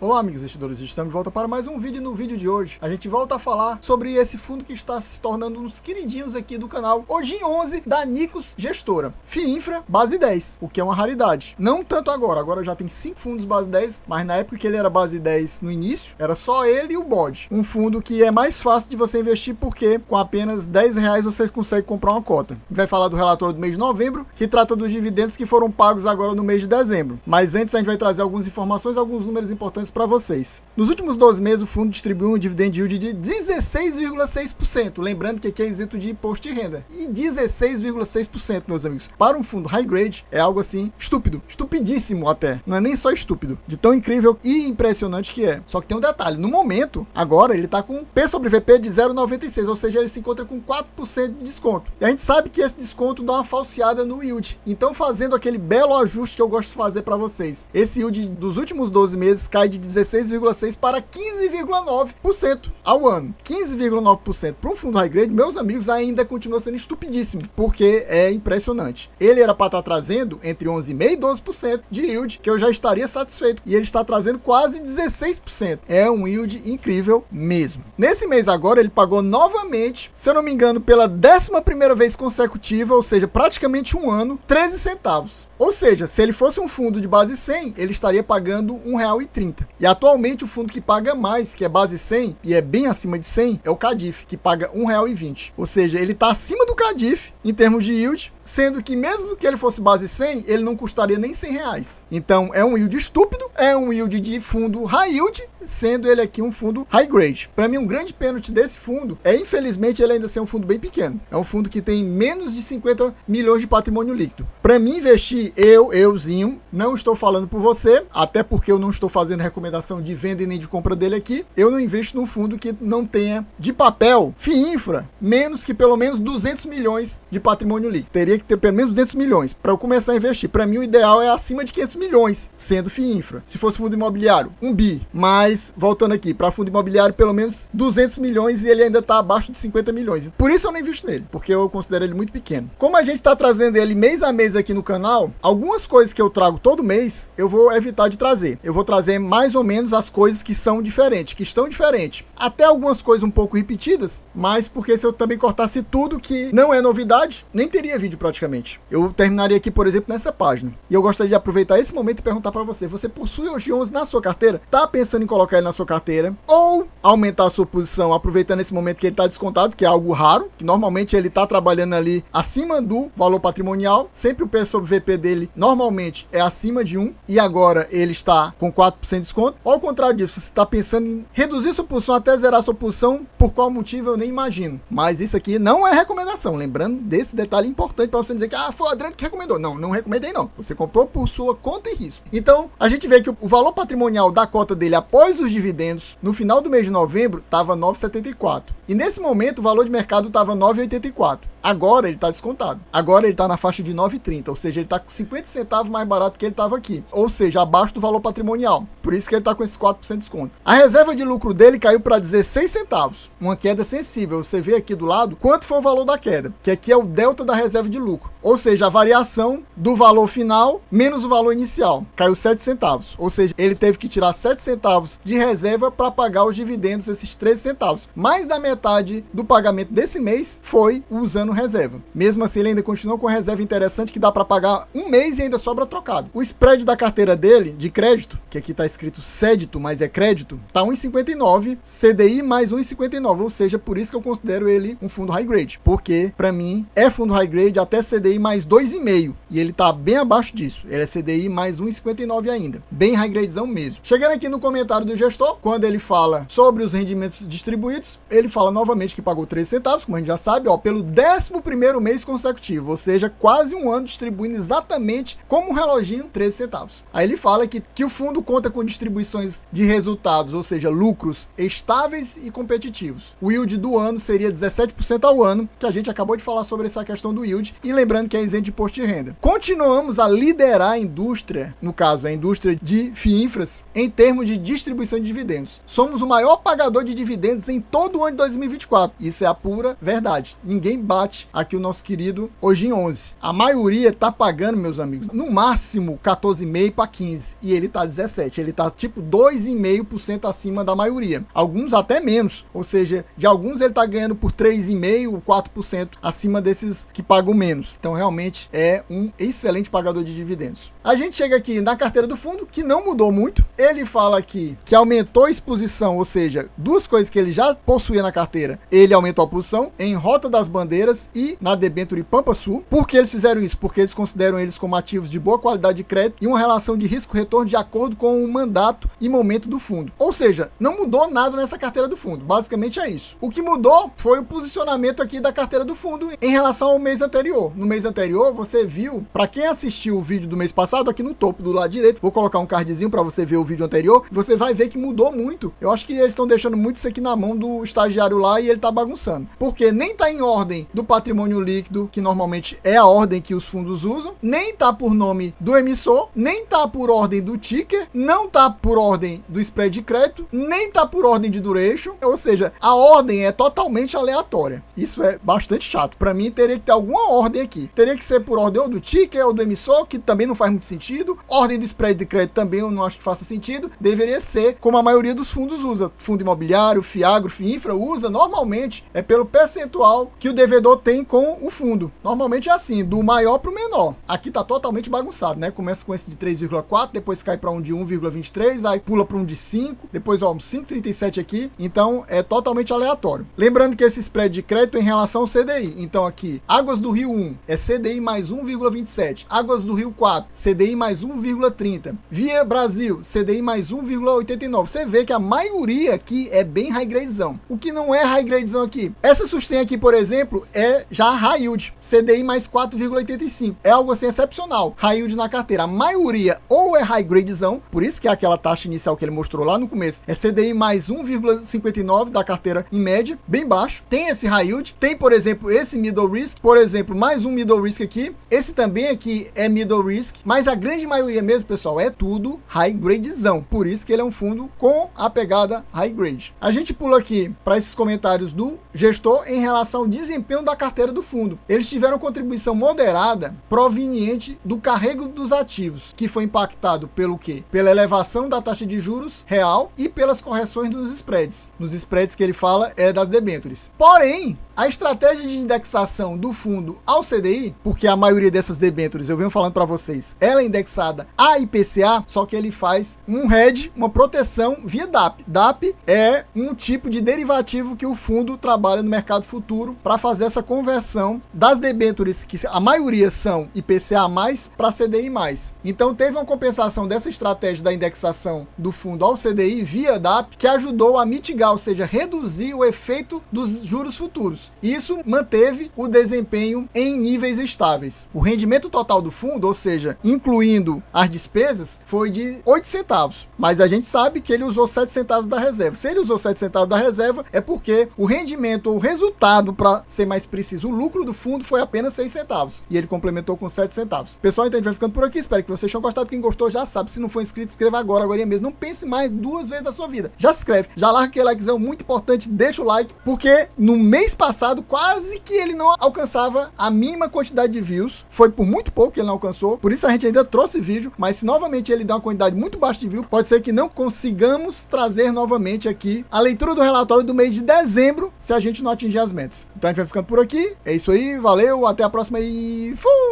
Olá amigos investidores, estamos de volta para mais um vídeo. No vídeo de hoje a gente volta a falar sobre esse fundo que está se tornando um dos queridinhos aqui do canal, o GIN 11 da Nikos Gestora, FII Infra base 10, o que é uma raridade. Não tanto agora já tem 5 fundos base 10, mas na época que ele era base 10 no início, era só ele e o BOD. Um fundo que é mais fácil de você investir porque com apenas R$10 você consegue comprar uma cota. Vai falar do relatório do mês de novembro, que trata dos dividendos que foram pagos agora no mês de dezembro. Mas antes a gente vai trazer algumas informações, alguns números importantes para vocês. Nos últimos 12 meses, o fundo distribuiu um dividend yield de 16,6%. Lembrando que aqui é isento de imposto de renda. E 16,6%, meus amigos. Para um fundo high grade, é algo assim estúpido. Estupidíssimo até. Não é nem só estúpido. De tão incrível e impressionante que é. Só que tem um detalhe. No momento, agora, ele está com P sobre VP de 0,96. Ou seja, ele se encontra com 4% de desconto. E a gente sabe que esse desconto dá uma falseada no yield. Então, fazendo aquele belo ajuste que eu gosto de fazer para vocês. Esse yield dos últimos 12 meses cai de 16,6% para 15,9% ao ano. 15,9% para um fundo high grade, meus amigos, ainda continua sendo estupidíssimo, porque é impressionante. Ele era para estar trazendo entre 11,5% e 12% de yield, que eu já estaria satisfeito, e ele está trazendo quase 16%. É um yield incrível mesmo. Nesse mês agora, ele pagou novamente, se eu não me engano, pela 11ª vez consecutiva, ou seja, praticamente um ano, 13 centavos. Ou seja, se ele fosse um fundo de base 100, ele estaria pagando R$1,30. E atualmente o fundo que paga mais, que é base 100, e é bem acima de 100, é o Cardif, que paga R$1,20. Ou seja, ele está acima do Cardif em termos de yield, sendo que mesmo que ele fosse base 100, ele não custaria nem R$100. Então é um yield estúpido, é um yield de fundo high yield, sendo ele aqui um fundo high grade. Para mim, um grande pênalti desse fundo é, infelizmente, ele ainda ser um fundo bem pequeno. É um fundo que tem menos de 50 milhões de patrimônio líquido. Para mim investir, euzinho, não estou falando por você, até porque eu não estou fazendo recomendação de venda e nem de compra dele aqui, eu não investo num fundo que não tenha de papel, FII Infra, menos que pelo menos 200 milhões de patrimônio líquido. Teria que ter pelo menos 200 milhões para eu começar a investir. Para mim, o ideal é acima de 500 milhões, sendo FII Infra. Se fosse fundo imobiliário, 1 bi. Mas, voltando aqui, para fundo imobiliário, pelo menos 200 milhões e ele ainda está abaixo de 50 milhões. Por isso eu não invisto nele, porque eu considero ele muito pequeno. Como a gente está trazendo ele mês a mês aqui no canal, algumas coisas que eu trago todo mês, eu vou evitar de trazer. Eu vou trazer mais ou menos as coisas que são diferentes, que estão diferentes. Até algumas coisas um pouco repetidas, mas porque se eu também cortasse tudo que não é novidade, nem teria vídeo praticamente. Eu terminaria aqui, por exemplo, nessa página. E eu gostaria de aproveitar esse momento e perguntar para você, você possui o GIN 11 na sua carteira? Tá pensando em colocar ele na sua carteira? Ou aumentar a sua posição, aproveitando esse momento que ele está descontado, que é algo raro, que normalmente ele está trabalhando ali acima do valor patrimonial, sempre o P sobre VP dele normalmente é acima de 1 e agora ele está com 4% de desconto. Ou ao contrário disso, você está pensando em reduzir sua posição até zerar sua posição, por qual motivo eu nem imagino. Mas isso aqui não é recomendação, lembrando desse detalhe importante para você dizer que foi o Adriano que recomendou. Não, não recomendei não. Você comprou por sua conta e risco. Então, a gente vê que o valor patrimonial da cota dele após os dividendos, no final do mês de novembro, estava 9,74. E nesse momento o valor de mercado estava 9,84. Agora ele está descontado. Agora ele está na faixa de 9,30, ou seja, ele está com 50 centavos mais barato que ele estava aqui. Ou seja, abaixo do valor patrimonial. Por isso que ele está com esse 4% de desconto. A reserva de lucro dele caiu para 16 centavos. Uma queda sensível. Você vê aqui do lado quanto foi o valor da queda. Que aqui é o delta da reserva de lucro. Ou seja, a variação do valor final menos o valor inicial. Caiu 7 centavos. Ou seja, ele teve que tirar 7 centavos de reserva para pagar os dividendos, esses 13 centavos. Mais da metade do pagamento desse mês foi usando reserva. Mesmo assim, ele ainda continua com reserva interessante que dá para pagar um mês e ainda sobra trocado. O spread da carteira dele, de crédito, que aqui está escrito crédito, mas é crédito, tá 1,59, CDI mais 1,59, ou seja, por isso que eu considero ele um fundo high grade, porque para mim é fundo high grade até CDI mais 2,5, e ele tá bem abaixo disso. Ele é CDI mais 1,59 ainda, bem high gradezão mesmo. Chegando aqui no comentário do gestor, quando ele fala sobre os rendimentos distribuídos, ele fala novamente que pagou 13 centavos, como a gente já sabe, pelo 11º mês consecutivo, ou seja, quase um ano distribuindo exatamente como um reloginho, 13 centavos. Aí ele fala que o fundo conta com distribuições de resultados, ou seja, lucros estáveis e competitivos. O yield do ano seria 17% ao ano, que a gente acabou de falar sobre essa questão do yield, e lembrando que é isento de imposto de renda. Continuamos a liderar a indústria, no caso, a indústria de FII Infras, em termos de distribuição de dividendos. Somos o maior pagador de dividendos em todo o ano de 2024. Isso é a pura verdade. Ninguém bate aqui o nosso querido Ojin 11. A maioria tá pagando, meus amigos, no máximo 14,5 para 15. E ele tá 17. Ele tá tipo 2,5% acima da maioria. Alguns até menos. Ou seja, de alguns ele tá ganhando por 3,5%, 4% acima desses que pagam menos. Então realmente é um excelente pagador de dividendos. A gente chega aqui na carteira do fundo, que não mudou muito. Ele fala aqui que aumentou a exposição, ou seja, duas coisas que ele já possuía na carteira. Ele aumentou a posição em Rota das Bandeiras e na debênture Pampa Sul. Por que eles fizeram isso? Porque eles consideram eles como ativos de boa qualidade de crédito e uma relação de risco-retorno de acordo com o mandato e momento do fundo. Ou seja, não mudou nada nessa carteira do fundo. Basicamente é isso. O que mudou foi o posicionamento aqui da carteira do fundo em relação ao mês anterior. No mês anterior, você viu, para quem assistiu o vídeo do mês passado, aqui no topo do lado direito, vou colocar um cardzinho para você ver o vídeo anterior, você vai ver que mudou muito. Eu acho que eles estão deixando muito isso aqui na mão do estagiário lá e ele tá bagunçando. Porque nem tá em ordem do patrimônio líquido, que normalmente é a ordem que os fundos usam, nem tá por nome do emissor, nem tá por ordem do ticker, não tá por ordem do spread de crédito, nem tá por ordem de duration, ou seja, a ordem é totalmente aleatória. Isso é bastante chato. Para mim, teria que ter alguma ordem aqui. Teria que ser por ordem ou do ticker ou do emissor, que também não faz muito sentido. Ordem do spread de crédito também eu não acho que faça sentido. Deveria ser como a maioria dos fundos usa. Fundo imobiliário, FIAGRO, FIINFRA usa normalmente é pelo percentual que o devedor tem com o fundo. Normalmente é assim, do maior para o menor. Aqui tá totalmente bagunçado, né? Começa com esse de 3,4, depois cai para um de 1,23, aí pula para um de 5, depois ó, 5,37 aqui. Então é totalmente aleatório. Lembrando que esse spread de crédito é em relação ao CDI. Então aqui, Águas do Rio 1 é CDI mais 1,27. Águas do Rio 4, CDI mais 1,30. Via Brasil, CDI mais 1,89. Você vê que a maioria aqui é bem high gradezão. O que não é high gradezão aqui? Essa Sustain aqui, por exemplo, é já high yield. CDI mais 4,85. É algo assim excepcional. High yield na carteira. A maioria ou é high gradezão, por isso que é aquela taxa inicial que ele mostrou lá no começo. É CDI mais 1,59 da carteira em média, bem baixo. Tem esse high yield. Tem, por exemplo, esse middle risk. Por exemplo, mais um middle risk aqui. Esse também aqui é middle risk, mas a grande maioria mesmo, pessoal, é tudo high gradezão. Por isso que ele é um fundo com a pegada high grade. A gente pula aqui para esses comentários do gestor em relação ao desempenho da carteira do fundo. Eles tiveram contribuição moderada proveniente do carrego dos ativos, que foi impactado pelo quê? Pela elevação da taxa de juros real e pelas correções dos spreads. Nos spreads que ele fala é das debêntures. Porém, a estratégia de indexação do fundo ao CDI, porque a maioria dessas debêntures, eu venho falando para vocês, ela é indexada a IPCA, só que ele faz um hedge, uma proteção via DAP. DAP é um tipo de derivativo que o fundo trabalha no mercado futuro para fazer essa conversão das debêntures, que a maioria são IPCA+, para CDI+. Então teve uma compensação dessa estratégia da indexação do fundo ao CDI via DAP, que ajudou a mitigar, ou seja, reduzir o efeito dos juros futuros. Isso manteve o desempenho em níveis estáveis. O rendimento total do fundo, ou seja, incluindo as despesas, foi de 8 centavos. Mas a gente sabe que ele usou 7 centavos da reserva. Se ele usou 7 centavos da reserva, é porque o rendimento, ou o resultado, para ser mais preciso, o lucro do fundo foi apenas 6 centavos. E ele complementou com 7 centavos. Pessoal, então a gente vai ficando por aqui. Espero que vocês tenham gostado. Quem gostou já sabe. Se não for inscrito, inscreva agora mesmo. Não pense mais 2 vezes na sua vida. Já se inscreve. Já larga aquele likezão muito importante. Deixa o like. Porque no mês passado, quase que ele não alcançava a mínima quantidade de views. Foi por muito pouco que ele não alcançou. Por isso a gente ainda trouxe vídeo. Mas se novamente ele der uma quantidade muito baixa de views, pode ser que não consigamos trazer novamente aqui a leitura do relatório do mês de dezembro, se a gente não atingir as metas. Então a gente vai ficando por aqui. É isso aí. Valeu. Até a próxima e fui!